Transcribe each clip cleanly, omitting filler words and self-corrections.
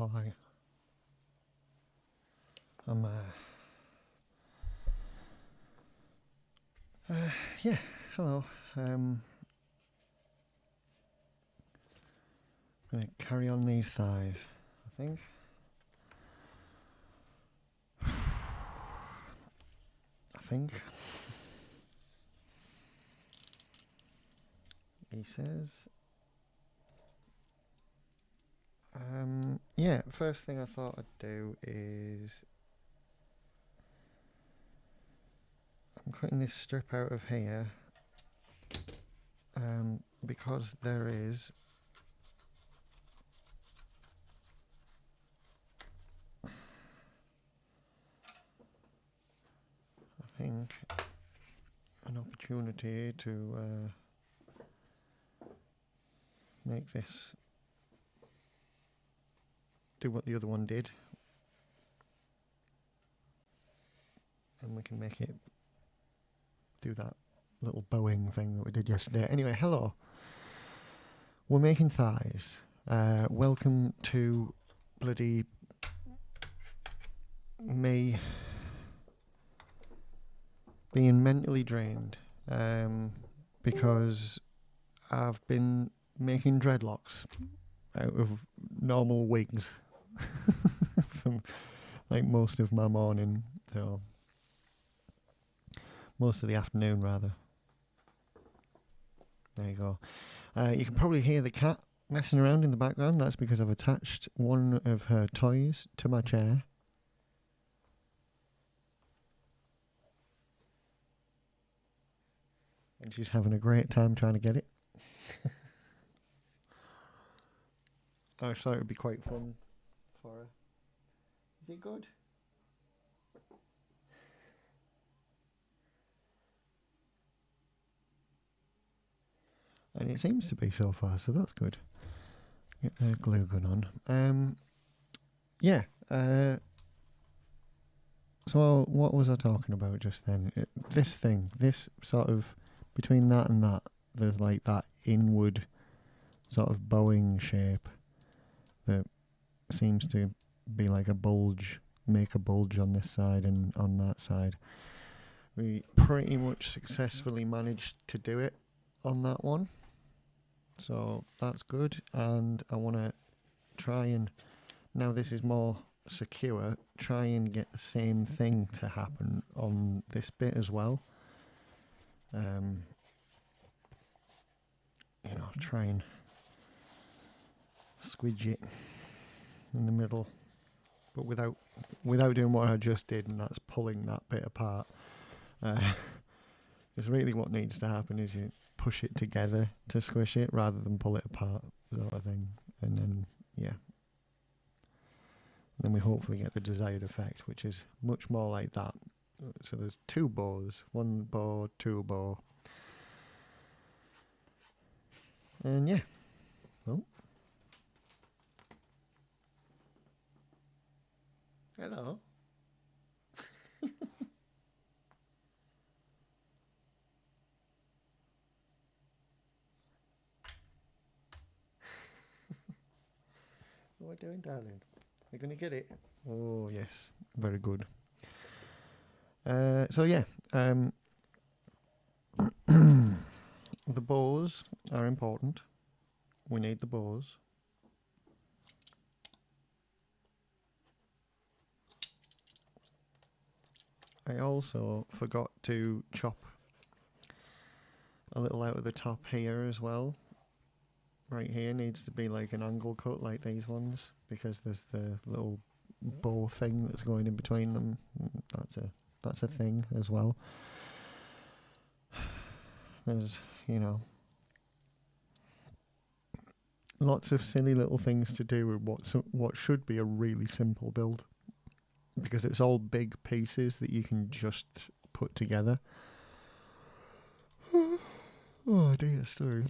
Hi. I'm yeah, hello. I'm gonna carry on these thighs, I think. I think. He says. Yeah, first thing I thought I'd do is I'm cutting this strip out of here because there is I think an opportunity to make this do what the other one did, and we can make it do that little bowing thing that we did yesterday. Anyway, hello. We're making thighs. Welcome to bloody me being mentally drained because I've been making dreadlocks out of normal wigs from like most of my morning, so most of the afternoon rather. There you go. You can probably hear the cat messing around in the background. That's because I've attached one of her toys to my chair. And she's having a great time trying to get it. I thought it would be quite fun for her. Is it good? And it seems to be so far, so that's good. Get the glue gun on. Yeah. So what was I talking about just then? This thing, this sort of between that and that, there's like that inward sort of bowing shape that seems to be like a bulge, make a bulge on this side and on that side. We pretty much successfully managed to do it on that one, so that's good. And I want to try and, now this is more secure, try and get the same thing to happen on this bit as well. Try and squidge it in the middle, but without doing what I just did, and that's pulling that bit apart. It's really what needs to happen is you push it together to squish it rather than pull it apart, sort of thing. And then and then we hopefully get the desired effect, which is much more like that. So there's two bows, one bow, two bow, and yeah. Oh, hello. What are you doing, darling? Are you going to get it? Oh, yes. Very good. So, yeah. The bows are important. We need the bows. I also forgot to chop a little out of the top here as well. Right here needs to be like an angle cut like these ones, because there's the little bow thing that's going in between them. That's a thing as well. There's, lots of silly little things to do with what should be a really simple build, because it's all big pieces that you can just put together. Oh dear, sorry.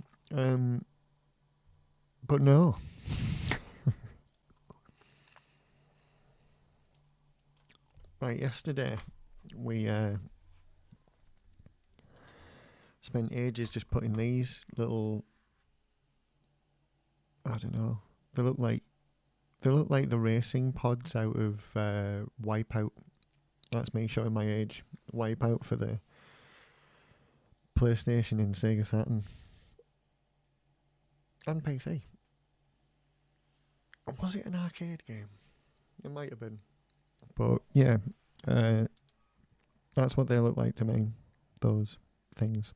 But no. Right, yesterday we spent ages just putting these little, I don't know, they look like They look like the racing pods out of Wipeout. That's me showing my age. Wipeout for the PlayStation and Sega Saturn. And PC. Was it an arcade game? It might have been. But yeah, that's what they look like to me. Those things.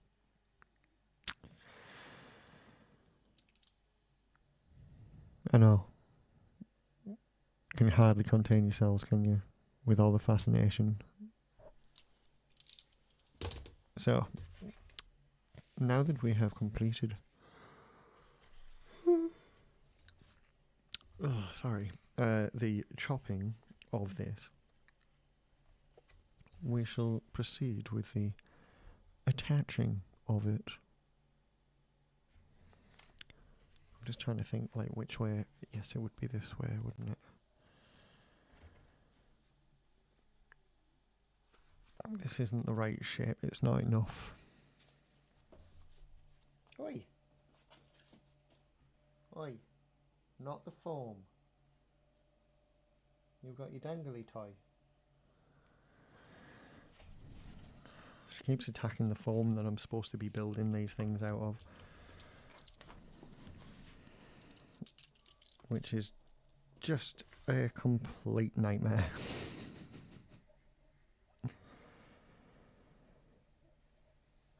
I know. You can hardly contain yourselves, can you? With all the fascination. So, now that we have completed... the chopping of this, we shall proceed with the attaching of it. I'm just trying to think, like, which way. Yes, it would be this way, wouldn't it? This isn't the right shape. It's not enough. Oi! Oi! Not the foam. You've got your dangly toy. She keeps attacking the foam that I'm supposed to be building these things out of. Which is just a complete nightmare.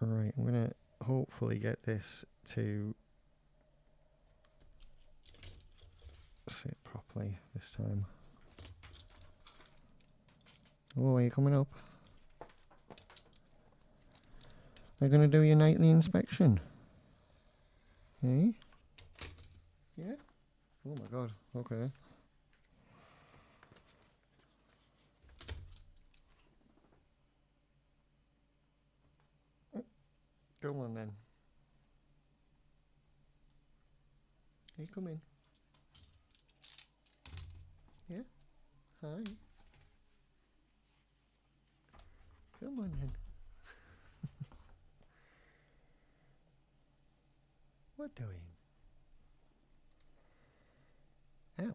Right, I'm gonna hopefully get this to sit properly this time. Oh, are you coming up? Are you gonna do your nightly inspection? Hey? Yeah? Oh my god, okay. Go on then. Hey, come in. Yeah? Hi. Come on then. What doing? Ow.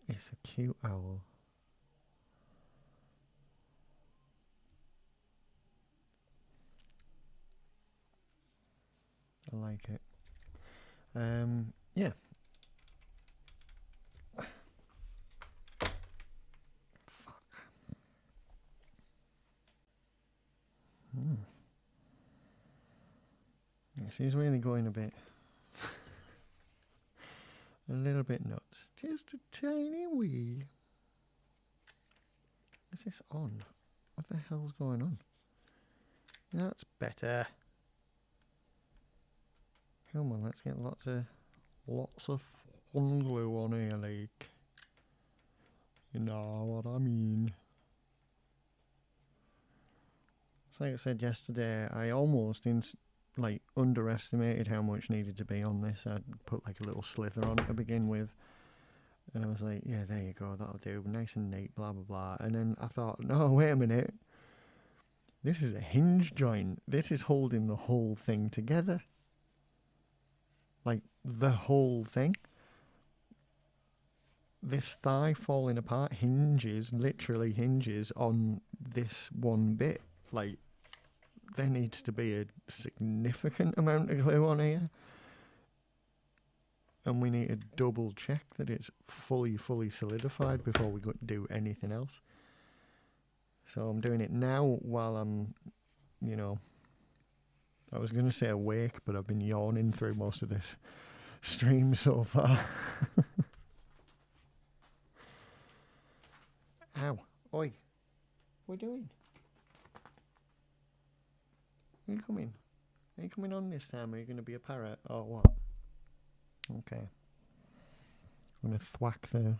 It's a cute owl. I like it. Yeah. Fuck. Yeah, she's really going a little bit nuts. Just a tiny wee. Is this on? What the hell's going on? That's better. Come on, let's get lots of fun glue on here, like. You know what I mean. So like I said yesterday, I almost underestimated how much needed to be on this. I'd put like a little slither on it to begin with. And I was like, yeah, there you go, that'll do. Nice and neat, blah, blah, blah. And then I thought, no, wait a minute. This is a hinge joint. This is holding the whole thing together. Like, the whole thing. This thigh falling apart literally hinges on this one bit. Like, there needs to be a significant amount of glue on here. And we need to double check that it's fully solidified before we do anything else. So I'm doing it now while I'm, I was going to say awake, but I've been yawning through most of this stream so far. Ow. Oi. What are you doing? Are you coming? Are you coming on this time? Are you going to be a parrot or what? Okay. I'm going to thwack the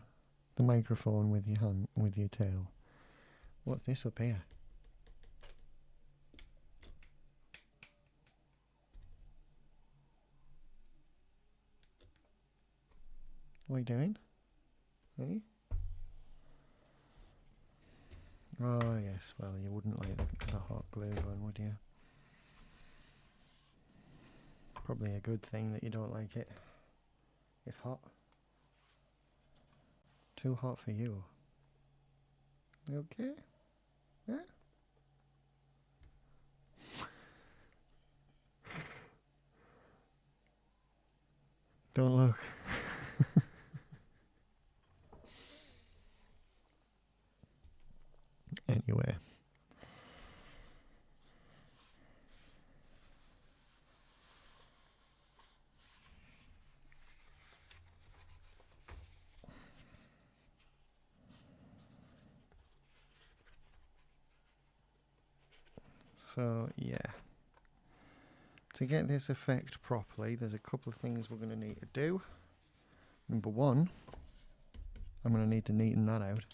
microphone with your hand, with your tail. What's this up here? What are you doing? Hey? Oh yes, well you wouldn't like the hot glue gun, would you? Probably a good thing that you don't like it. It's hot. Too hot for you. Okay? Yeah? Don't look. Anyway. So, yeah. To get this effect properly, there's a couple of things we're going to need to do. Number one, I'm going to need to neaten that out.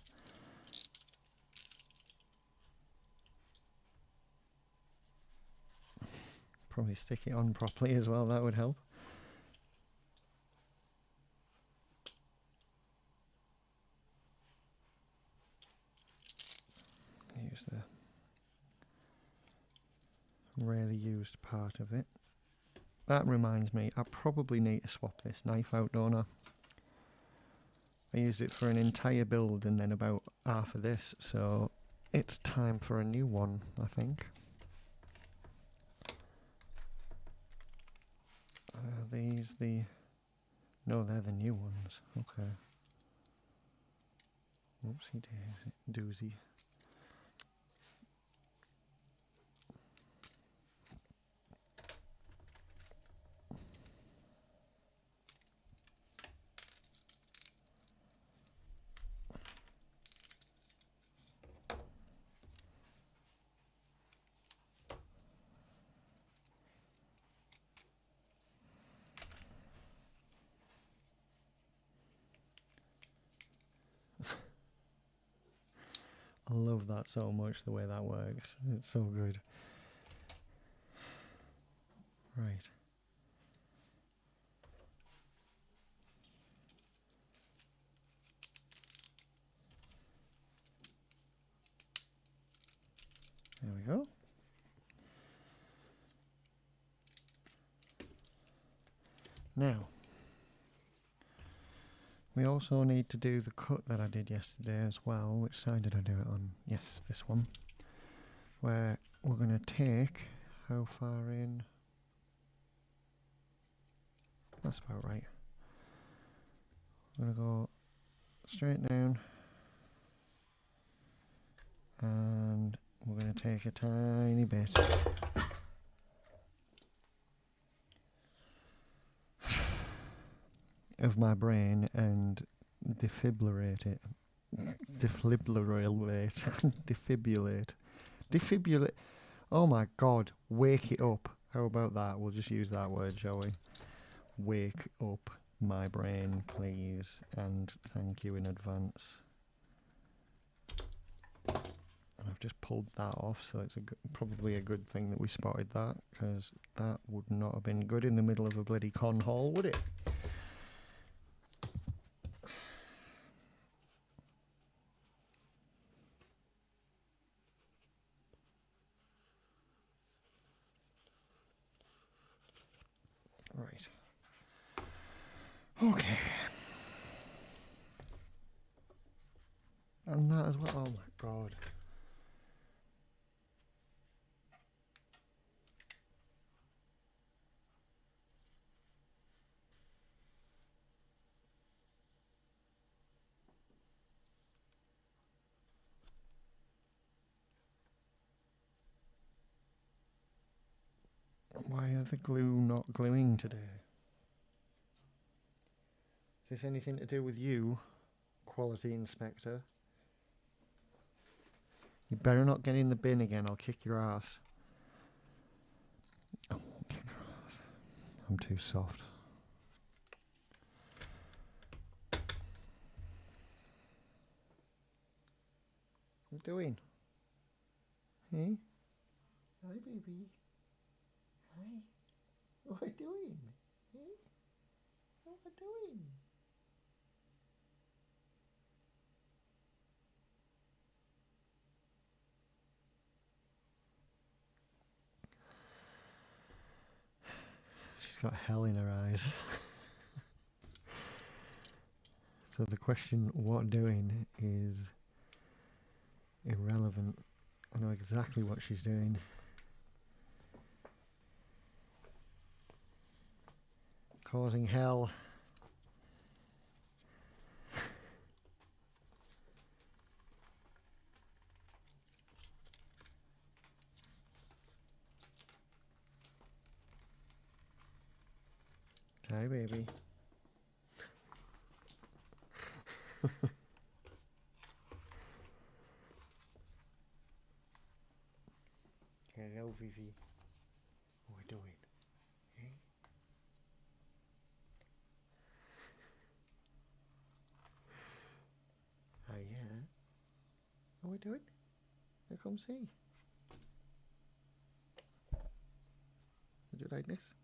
Probably stick it on properly as well, that would help. Use the rarely used part of it. That reminds me, I probably need to swap this knife out, don't I? I used it for an entire build and then about half of this, so it's time for a new one, I think. Are these the... No, they're the new ones. Okay. Whoopsie daisy, doozy. I love that so much, the way that works. It's so good. Right. There we go. Now, we also need to do the cut that I did yesterday as well. Which side did I do it on? Yes, this one. Where we're going to take, how far in? That's about right. I'm going to go straight down. And we're going to take a tiny bit of my brain and defibrillate it. Defibrillate. Oh my god, wake it up. How about that? We'll just use that word, shall we? Wake up my brain, please. And thank you in advance. And I've just pulled that off, so it's probably a good thing that we spotted that, because that would not have been good in the middle of a bloody con hall, would it? Right. Okay. And that as well. Oh my god. Why is the glue not gluing today? Is this anything to do with you, quality inspector? You better not get in the bin again, I'll kick your ass. I won't kick your ass. I'm too soft. What are you doing? Hey? Hi, baby. Hi. What are you doing? Hey? What are you doing? got hell in her eyes. So the question, what doing, is irrelevant. I know exactly what she's doing. Causing hell. Hi, baby. Hello, Vivi. What are we doing? Eh? Oh, yeah. What are we doing? Come see. Would you like this?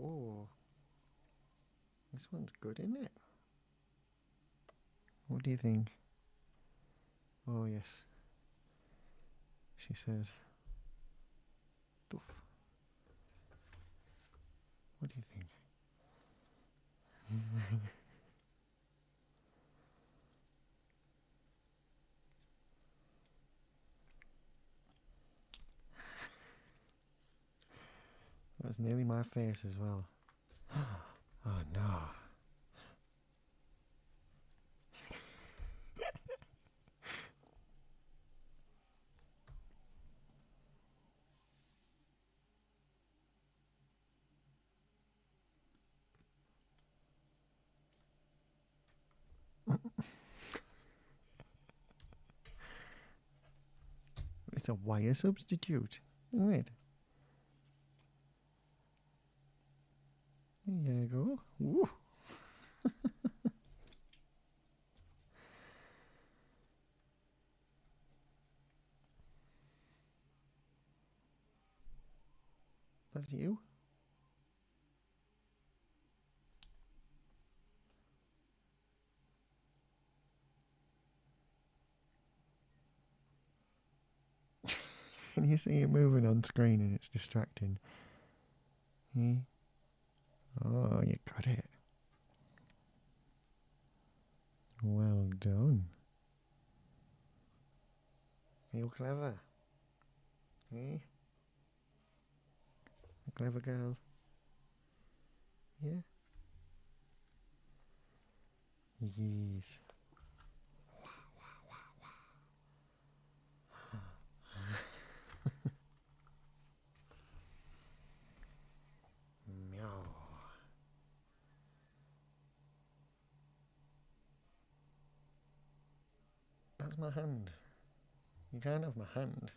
Oh. This one's good, isn't it? What do you think? Oh, yes. She says. Doof. What do you think? That's nearly my face as well. Oh no. It's a wire substitute, isn't it? There you go. Woo. That's you. Can you see it moving on screen and it's distracting? Hmm? Oh, you got it. Well done. You clever. Eh? A clever girl. Yeah? Yes. Meow. That's my hand. You can't have my hand.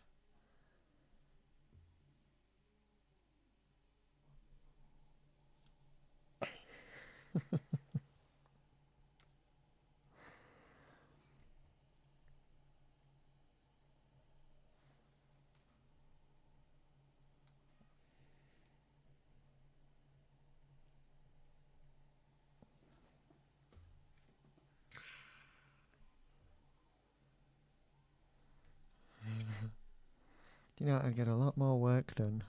Do you know, I get a lot more work done.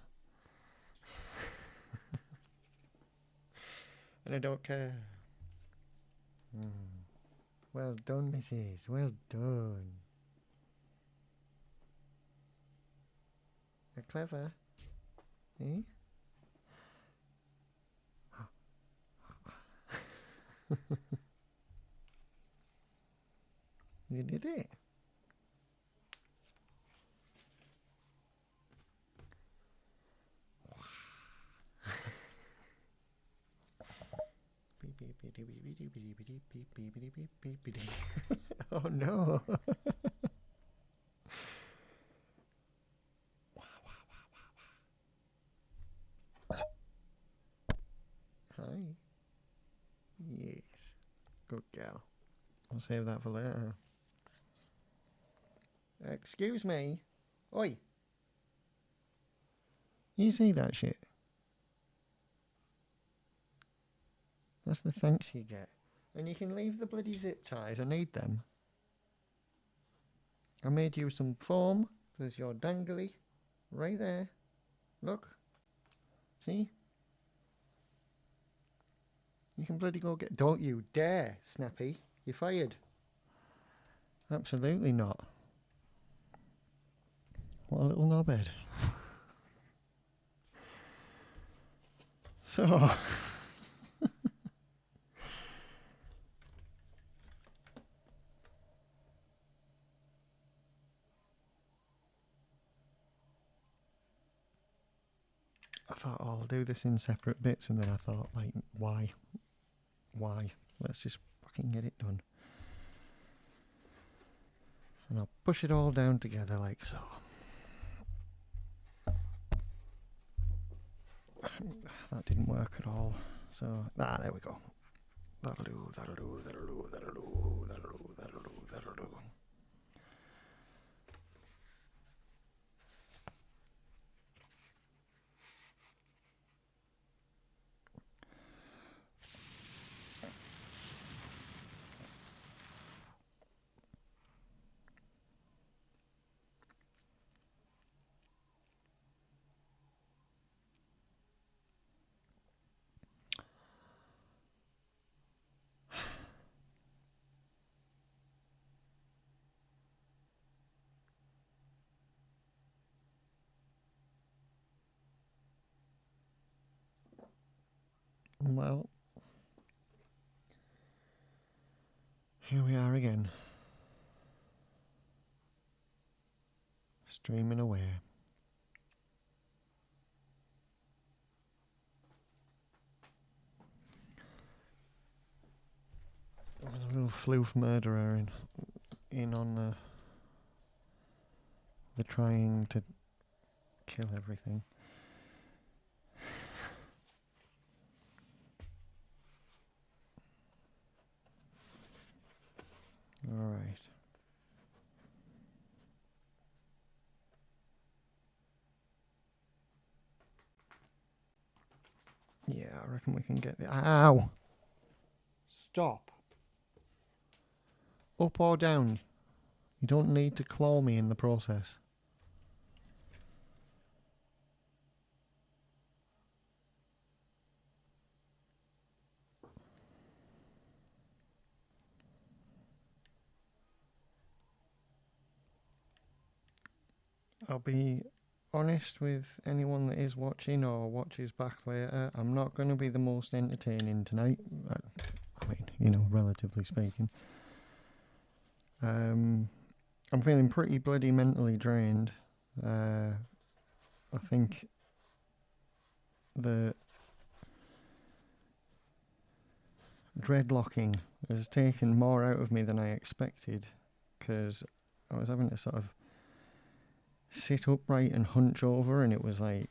And I don't care. Well done, Mrs. Well done. You're clever. Eh? You did it. Oh no. Hi. Yes. Good girl. I'll save that for later. Excuse me. Oi. You see that shit? That's the thanks you get. And you can leave the bloody zip ties. I need them. I made you some foam. There's your dangly. Right there. Look. See? You can bloody go get... Don't you dare, Snappy. You're fired. Absolutely not. What a little knobhead. So... I thought, oh, I'll do this in separate bits, and then I thought, like, why? Why? Let's just fucking get it done. And I'll push it all down together like so. That didn't work at all. So, there we go. That'll do, that'll do, that'll do, that'll do, that'll do, that'll do, that'll do. Well, here we are again. Streaming away. A little floof murderer in on the trying to kill everything. All right. Yeah, I reckon we can get the... Ow! Stop. Up or down? You don't need to claw me in the process. I'll be honest with anyone that is watching or watches back later. I'm not going to be the most entertaining tonight. I mean, you know, relatively speaking. I'm feeling pretty bloody mentally drained. I think the dreadlocking has taken more out of me than I expected, because I was having to sort of sit upright and hunch over, and it was like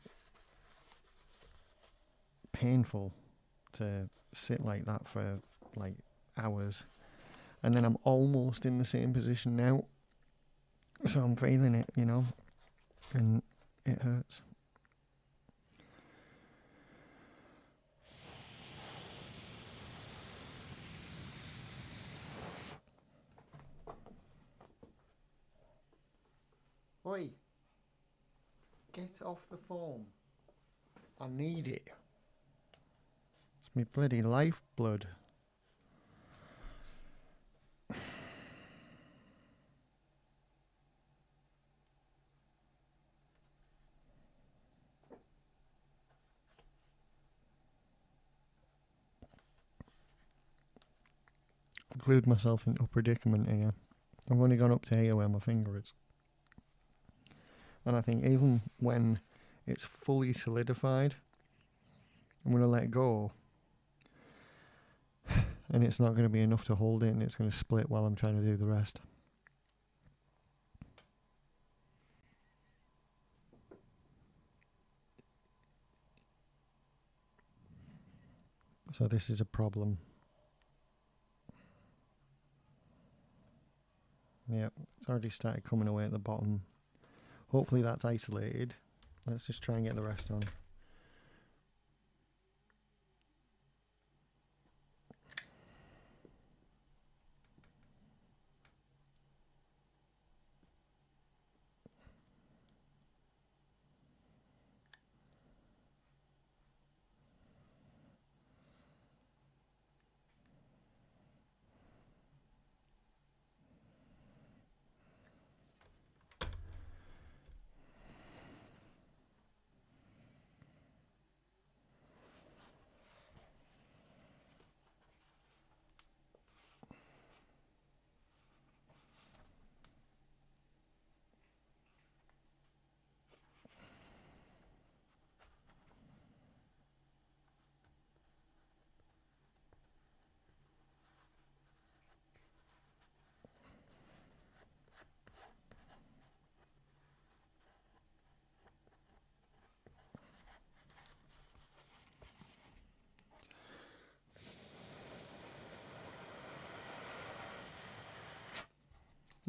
painful to sit like that for like hours. And then I'm almost in the same position now, so I'm feeling it, you know, and it hurts. Oi! Get off the phone. I need it. It's my bloody lifeblood. I've glued myself into a predicament here. I've only gone up to here where my finger is. And I think even when it's fully solidified, I'm going to let go. And it's not going to be enough to hold it, and it's going to split while I'm trying to do the rest. So this is a problem. Yep, it's already started coming away at the bottom. Hopefully that's isolated. Let's just try and get the rest on.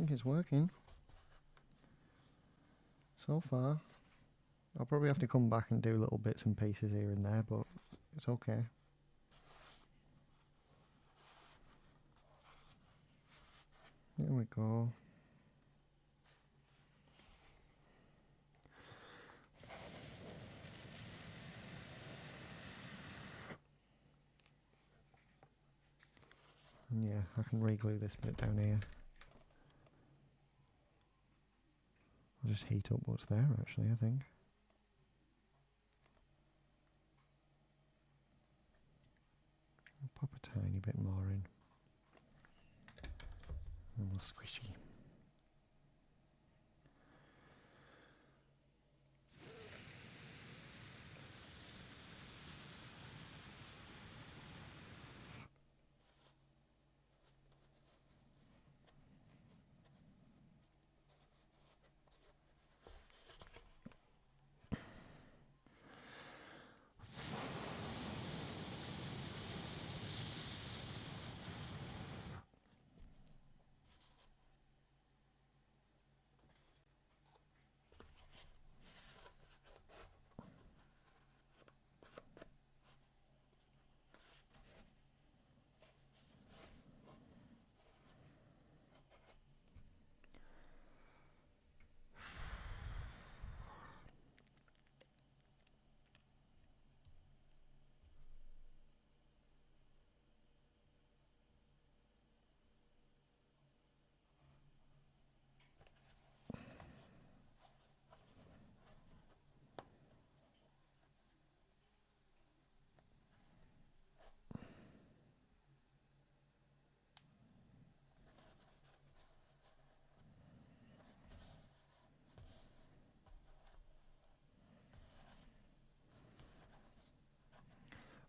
think it's working so far. I'll probably have to come back and do little bits and pieces here and there, but it's okay. There we go. And yeah, I can re-glue this bit down here. I'll just heat up what's there actually, I think. I'll pop a tiny bit more in. A little squishy.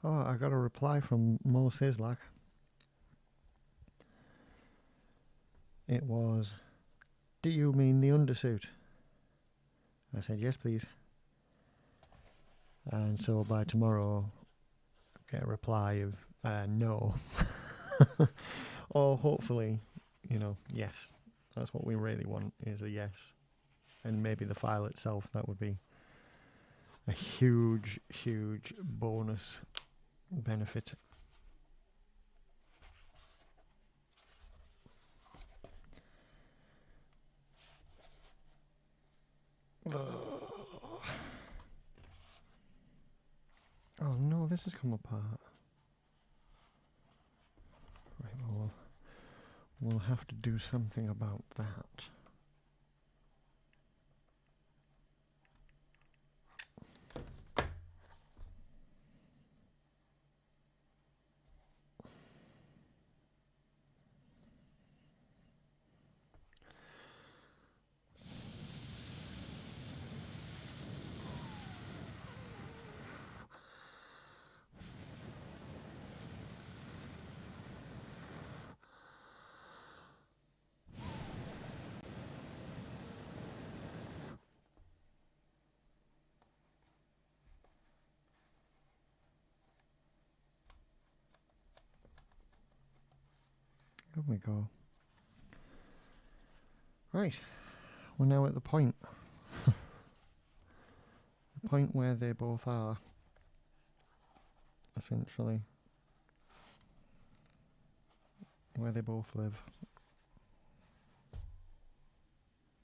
Oh, I got a reply from Mo Sislak. It was, "Do you mean the undersuit?" I said, "Yes, please." And so by tomorrow, I'll get a reply of no. Or hopefully, you know, yes. That's what we really want, is a yes. And maybe the file itself, that would be a huge, huge bonus benefit. Oh no, this has come apart. Right, well, we'll have to do something about that. There we go. Right, we're now at the point. The point where they both are, essentially. Where they both live.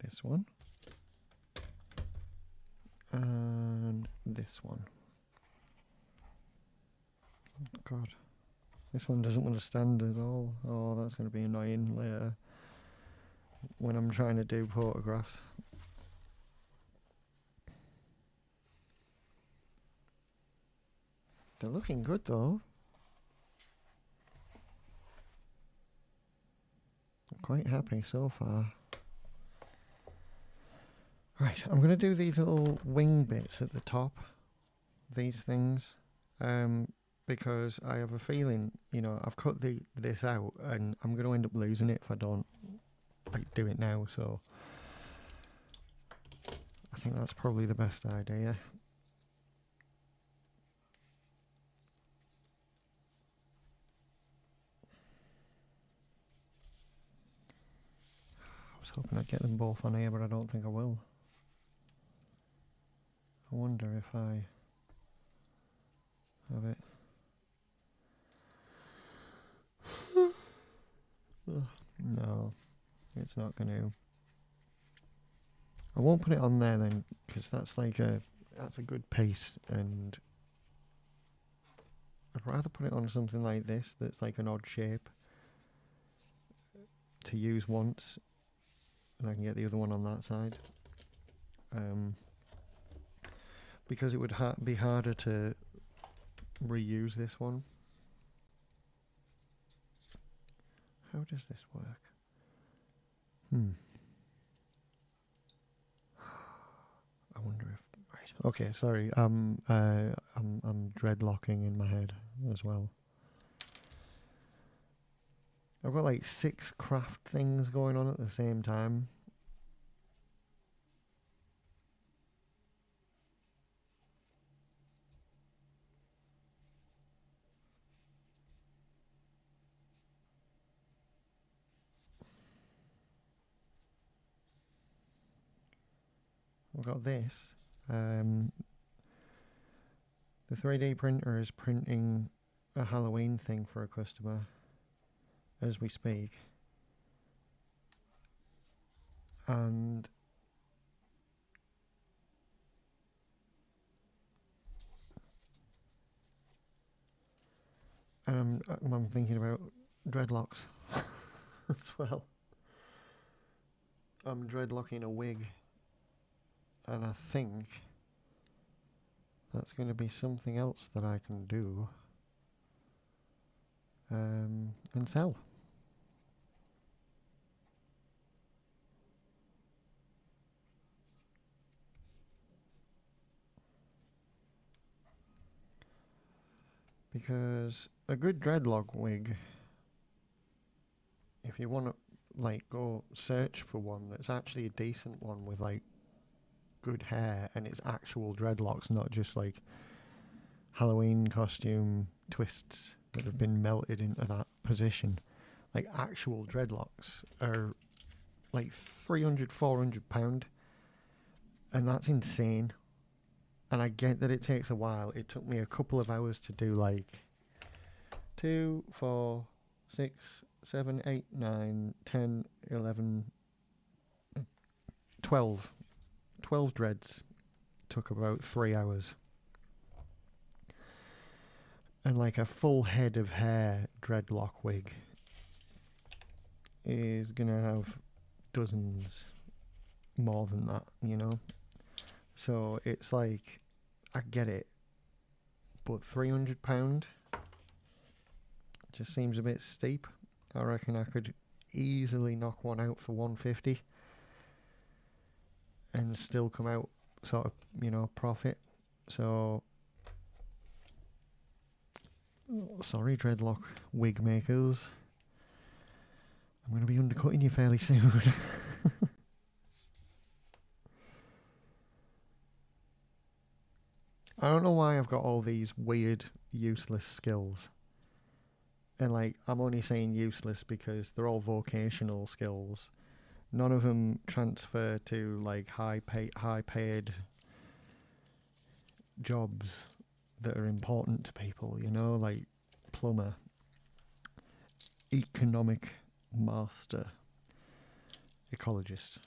This one. And this one. Oh, God. This one doesn't want to stand at all. Oh, that's going to be annoying later when I'm trying to do photographs. They're looking good though. I'm quite happy so far. Right, I'm going to do these little wing bits at the top. These things. Because I have a feeling, you know, I've cut this out and I'm going to end up losing it if I don't do it now, so I think that's probably the best idea. I was was hoping I'd get them both on here, but I don't think I will. I wonder if I have it. No, it's not going to. I won't put it on there then, because that's a good piece, and I'd rather put it on something like this that's like an odd shape to use once, and I can get the other one on that side. Because it would be harder to reuse this one. How does this work? I wonder if... Right. Okay, sorry. I'm dreadlocking in my head as well. I've got like 6 craft things going on at the same time. I've got this. The 3D printer is printing a Halloween thing for a customer as we speak. And I'm thinking about dreadlocks as well. I'm dreadlocking a wig, and I think that's going to be something else that I can do and sell. Because a good dreadlock wig, if you want to like go search for one that's actually a decent one with like good hair and it's actual dreadlocks, not just like Halloween costume twists that have been melted into that position. Like actual dreadlocks are like £300-400, and that's insane. And I get that it takes a while. It took me a couple of hours to do like 2, 4, 6, 7, 8, 9, 10, 11, 12. 12 dreads took about 3 hours. And like a full head of hair dreadlock wig is gonna have dozens more than that, you know? So it's like, I get it, but £300 just seems a bit steep. I reckon I could easily knock one out for £150 and still come out sort of, you know, profit. So, sorry dreadlock wig makers, I'm going to be undercutting you fairly soon. I don't know why I've got all these weird, useless skills. And like, I'm only saying useless because they're all vocational skills. None of them transfer to like high paid jobs that are important to people, you know, like plumber, economic master, ecologist.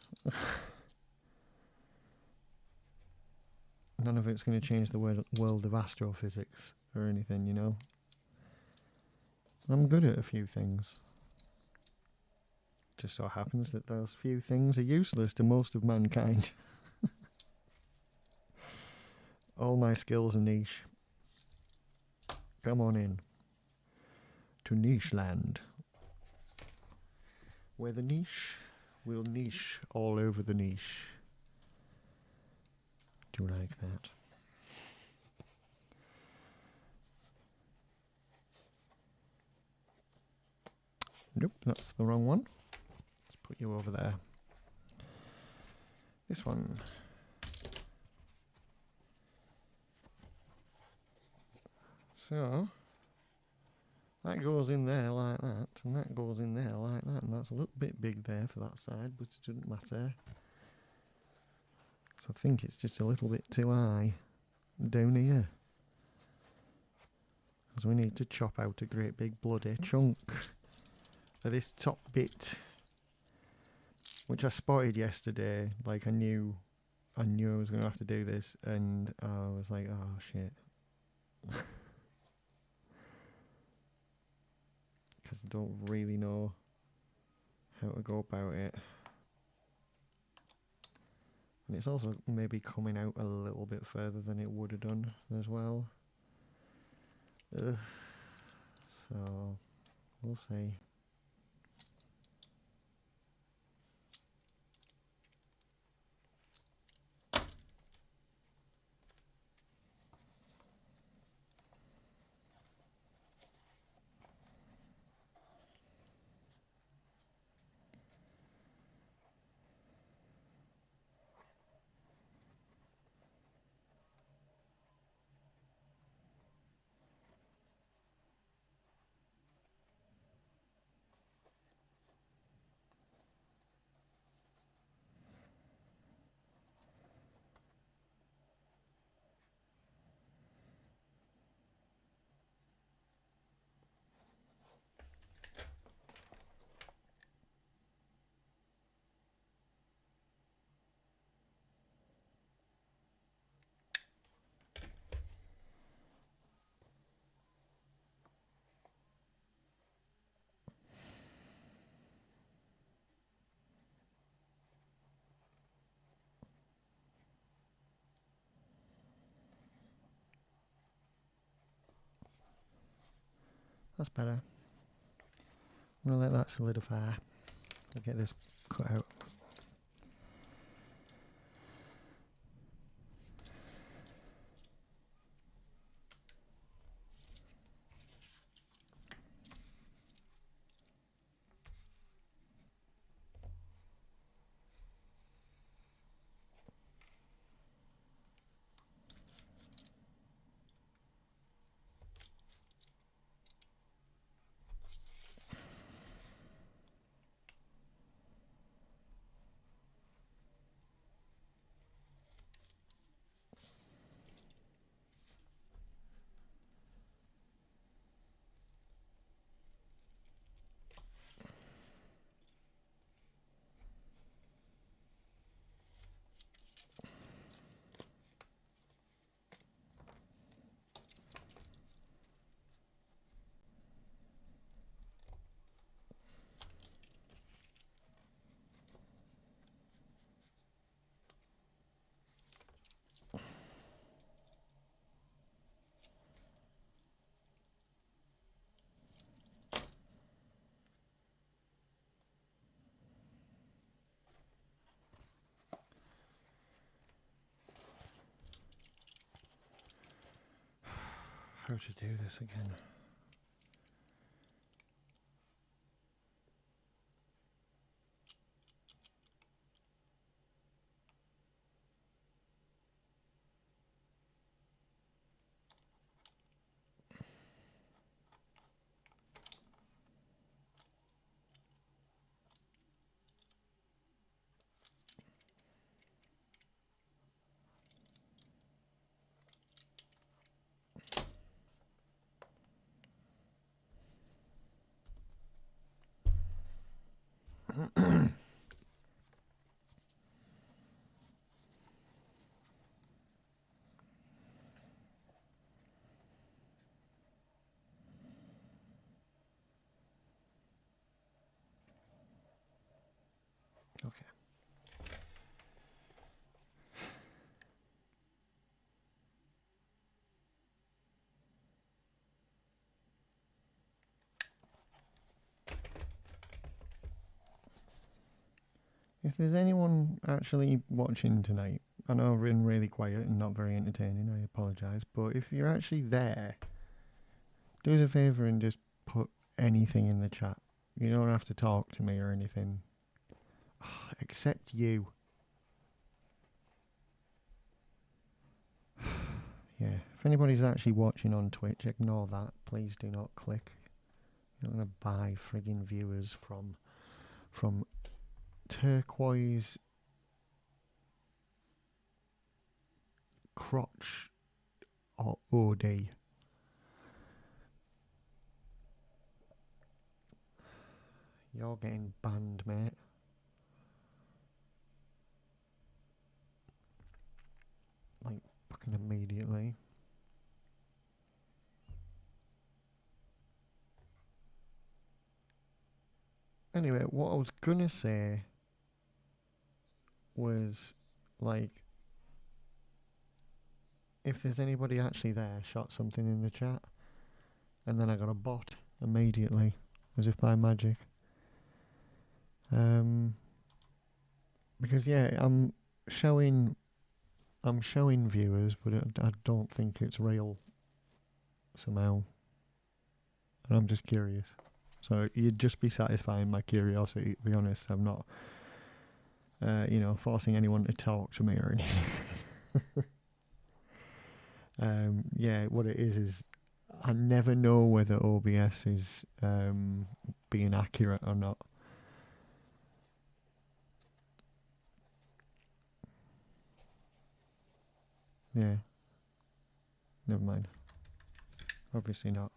None of it's going to change the world of astrophysics or anything, you know. I'm good at a few things. Just so happens that those few things are useless to most of mankind. All my skills are niche. Come on in to Niche Land, where the niche will niche all over the niche. Do you like that? Nope, that's the wrong one. Let's put you over there. This one. So, That goes in there like that, and that goes in there like that, and that's a little bit big there for that side, but it doesn't matter. So I think it's just a little bit too high down here. Because we need to chop out a great big bloody chunk of this top bit, which I spotted yesterday. Like I knew I was going to have to do this, and I was like, oh shit. Because I don't really know how to go about it. And it's also maybe coming out a little bit further than it would have done as well. So, we'll see. That's better. I'm going to let that solidify. I'll get this cut out. How to do this again? Okay. If there's anyone actually watching tonight, I know I've been really quiet and not very entertaining, I apologise, but if you're actually there, do us a favour and just put anything in the chat. You don't have to talk to me or anything. Except you. Yeah, if anybody's actually watching on Twitch, ignore that. Please do not click You're not gonna buy friggin' viewers from turquoise crotch or OD. You're getting banned, mate. Like, fucking immediately. Anyway, what I was gonna say was, like, if there's anybody actually there, shot something in the chat, and then I got a bot immediately, as if by magic. Because yeah, I'm showing viewers, but I don't think it's real somehow, and I'm just curious. So you'd just be satisfying my curiosity. To be honest, I'm not, forcing anyone to talk to me or anything. Yeah, what it is I never know whether OBS is being accurate or not. Yeah. Never mind. Obviously not.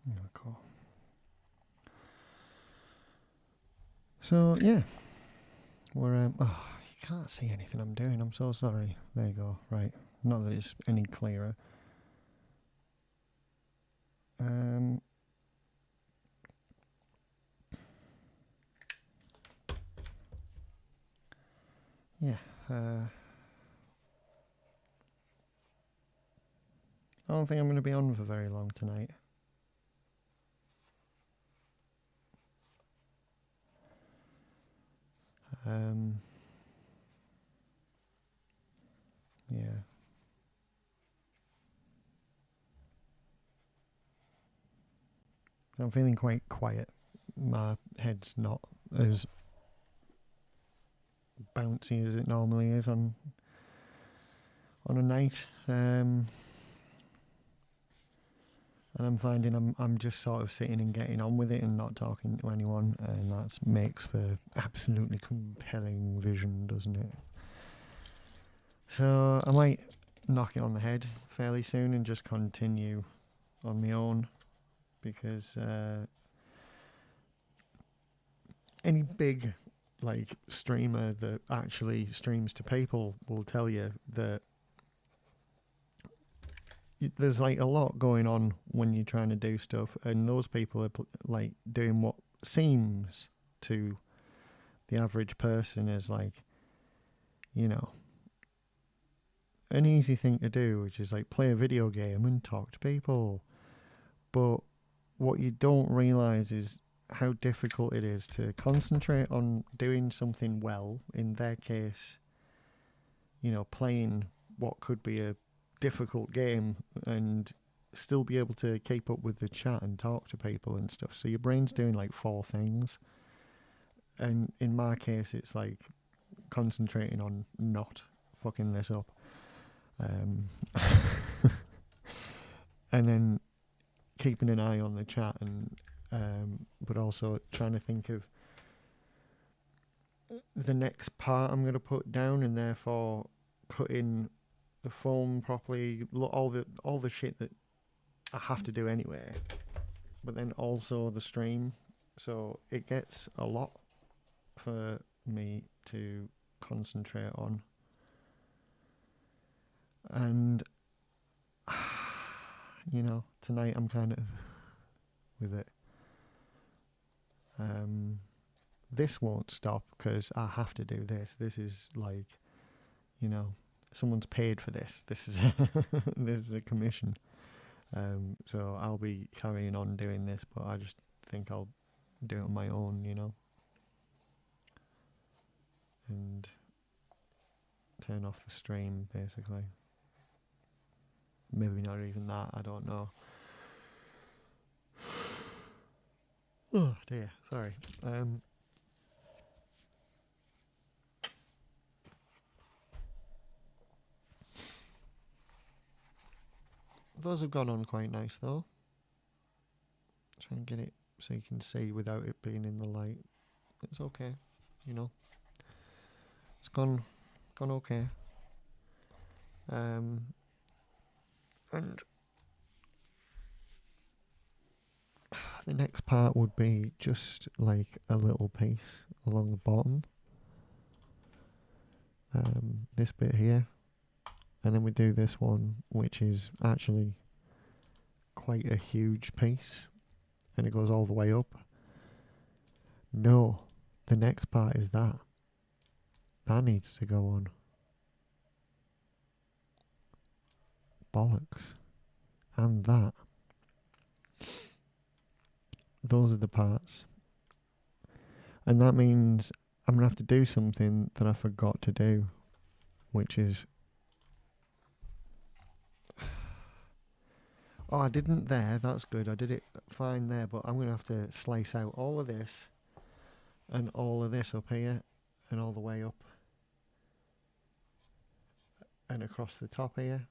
Yeah, cool. So yeah, we're you can't see anything I'm doing. I'm so sorry. There you go. Right. Not that it's any clearer. Yeah. I don't think I'm going to be on for very long tonight. Yeah. I'm feeling quite quiet. My head's not as bouncy as it normally is on a night. And I'm finding I'm just sort of sitting and getting on with it and not talking to anyone, and that makes for absolutely compelling vision, doesn't it? So I might knock it on the head fairly soon and just continue on my own, because any big like streamer that actually streams to people will tell you that there's like a lot going on when you're trying to do stuff, and those people are like doing what seems to the average person is like, an easy thing to do, which is like play a video game and talk to people. But what you don't realize is how difficult it is to concentrate on doing something well. In their case, playing what could be a difficult game and still be able to keep up with the chat and talk to people and stuff. So your brain's doing like 4 things. And in my case, it's like concentrating on not fucking this up. And then keeping an eye on the chat, and but also trying to think of the next part I'm going to put down, and therefore cutting the phone properly, all the shit that I have to do anyway, but then also the stream. So it gets a lot for me to concentrate on. And tonight I'm kind of with it. this won't stop because I have to do this. This is like, you know, someone's paid for this. This is this is a commission. So I'll be carrying on doing this, but I just think I'll do it on my own, you know, and turn off the stream basically. Maybe not even that, I don't know. Oh dear, sorry. Those have gone on quite nice though. Try and get it so you can see without it being in the light. It's okay, you know. It's gone okay. And the next part would be just like a little piece along the bottom. This bit here. And then we do this one, which is actually quite a huge piece. And it goes all the way up. No, the next part is that. That needs to go on. Bollocks. And that. Those are the parts. And that means I'm going to have to do something that I forgot to do, which is... Oh, I didn't there. That's good. I did it fine there, but I'm going to have to slice out all of this and all of this up here and all the way up and across the top here.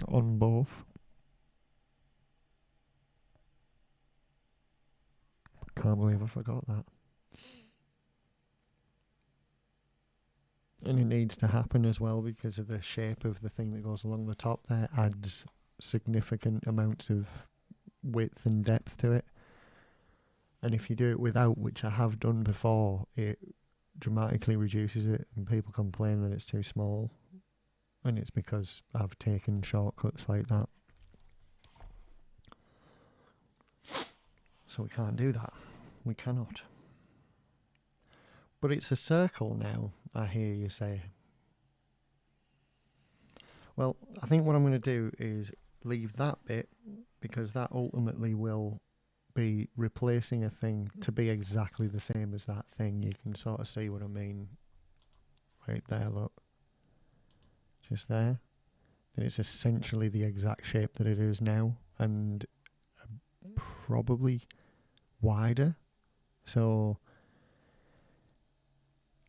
On both. Can't believe I forgot that. And it needs to happen as well because of the shape of the thing that goes along the top there adds significant amounts of width and depth to it. And if you do it without, which I have done before, it dramatically reduces it and people complain that it's too small. And it's because I've taken shortcuts like that. So we can't do that. We cannot. But it's a circle now, I hear you say. Well, I think what I'm going to do is leave that bit because that ultimately will be replacing a thing to be exactly the same as that thing. You can sort of see what I mean right there, look. Just there. Then it's essentially the exact shape that it is now and probably wider. So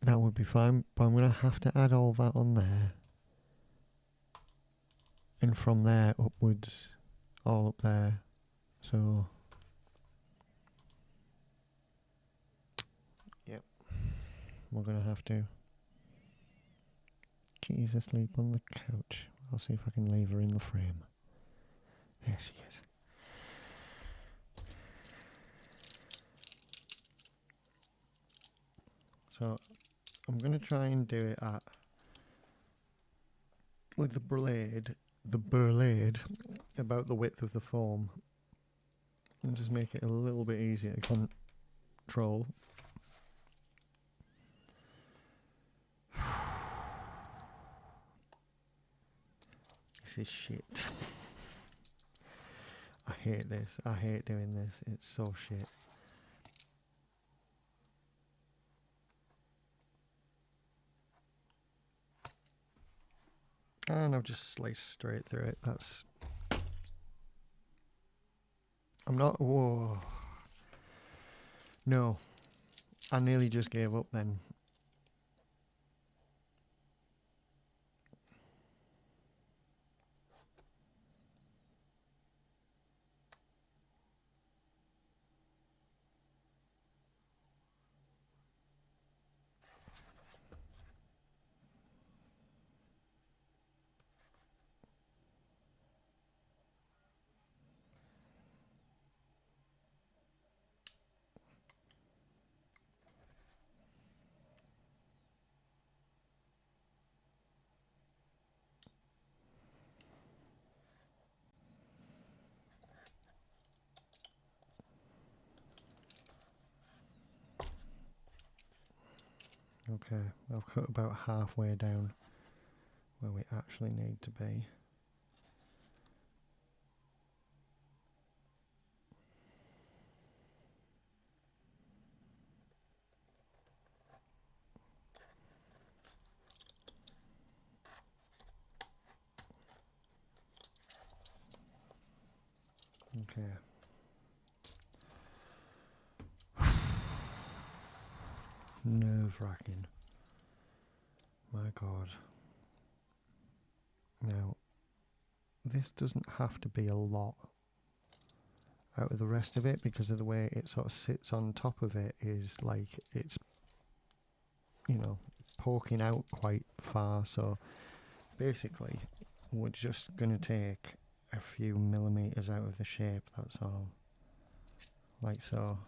that would be fine, but I'm going to have to add all that on there. And from there upwards, all up there. So, yep. We're going to have to. Kitty's asleep on the couch. I'll see if I can leave her in the frame. There she is. So, I'm going to try and do it with the blade about the width of the foam and just make it a little bit easier to control. This is shit. I hate this. I hate doing this. It's so shit. And I've just sliced straight through it. That's... I'm not... Whoa. No. I nearly just gave up then. Okay, I've cut about halfway down where we actually need to be. Okay. Nerve-wracking. My God. Now, this doesn't have to be a lot out of the rest of it, because of the way it sort of sits on top of it is like it's, you know, poking out quite far. So basically we're just going to take a few millimeters out of the shape, that's all, like so.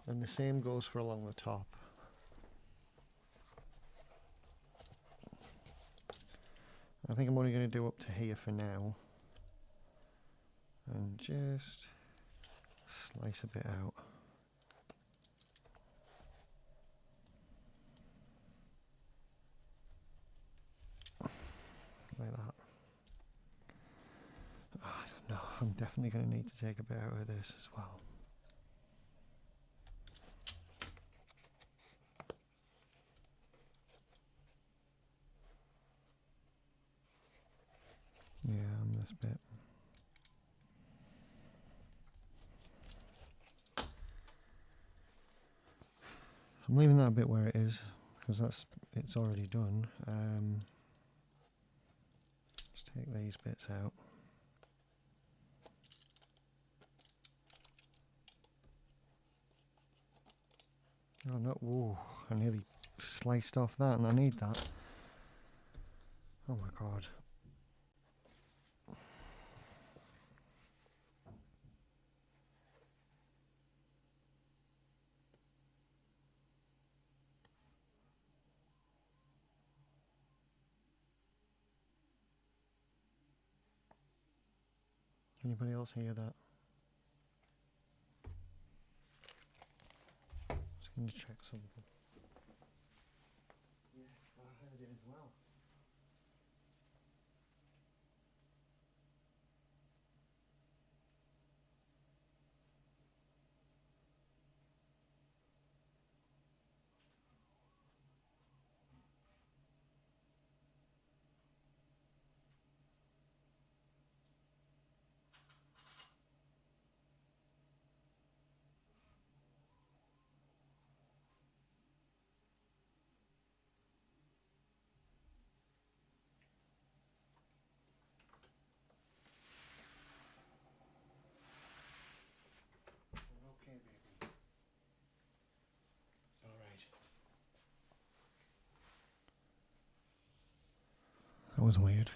And the same goes for along the top. I think I'm only going to do up to here for now, and just slice a bit out. Like that. Oh, I don't know, I'm definitely going to need to take a bit out of this as well. Yeah, on this bit. I'm leaving that bit where it is, because it's already done. Just take these bits out. Oh no, whoa, I nearly sliced off that, and I need that. Oh my God. Anybody else hear that? Just going to check something. Yeah, I heard it as well. Okay, baby. It's alright. That was weird.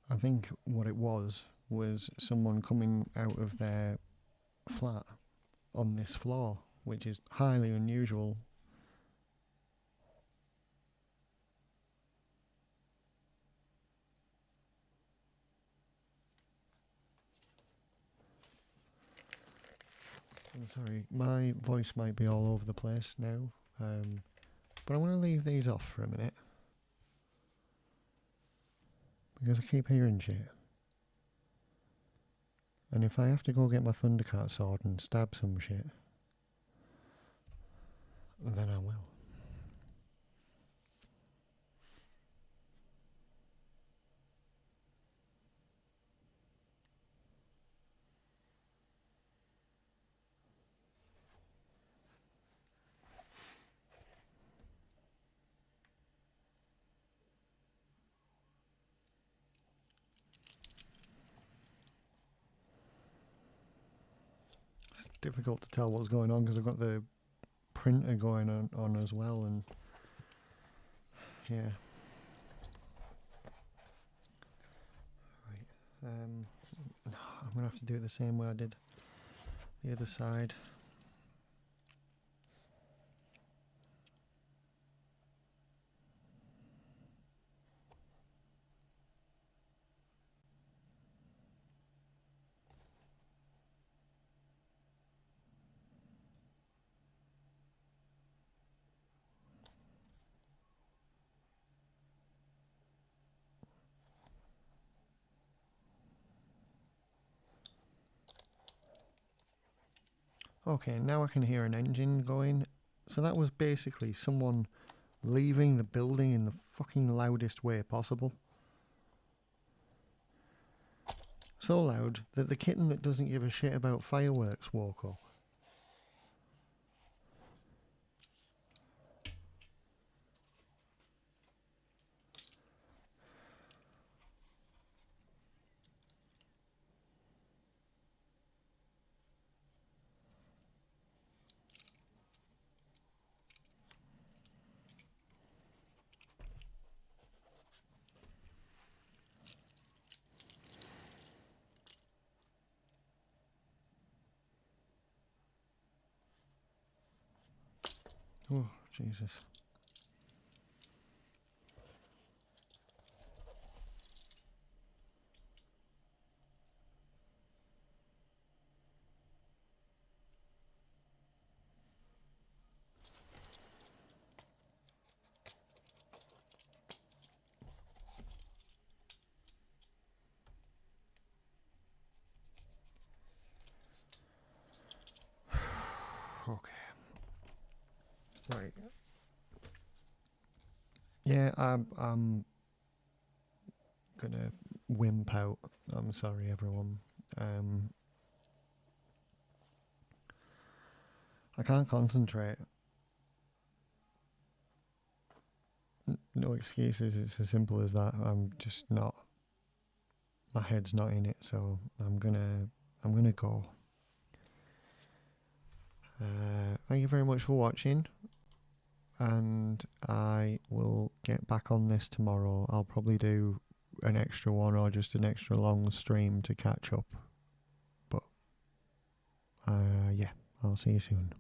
I think what it was someone coming out of their flat on this floor, which is highly unusual. I'm sorry, my voice might be all over the place now, but I'm going to leave these off for a minute, because I keep hearing shit. And if I have to go get my Thundercat sword and stab some shit, then I will. It's difficult to tell what's going on because I've got the printer going on as well, and yeah. Right. I'm going to have to do it the same way I did the other side. Okay, now I can hear an engine going. So that was basically someone leaving the building in the fucking loudest way possible. So loud that the kitten that doesn't give a shit about fireworks woke up. Oh, Jesus. Okay. Right. Yeah, I'm gonna wimp out. I'm sorry, everyone. I can't concentrate. No excuses. It's as simple as that. I'm just not. My head's not in it, so I'm gonna go. Thank you very much for watching, and I will get back on this tomorrow. I'll probably do an extra one or just an extra long stream to catch up. But yeah, I'll see you soon.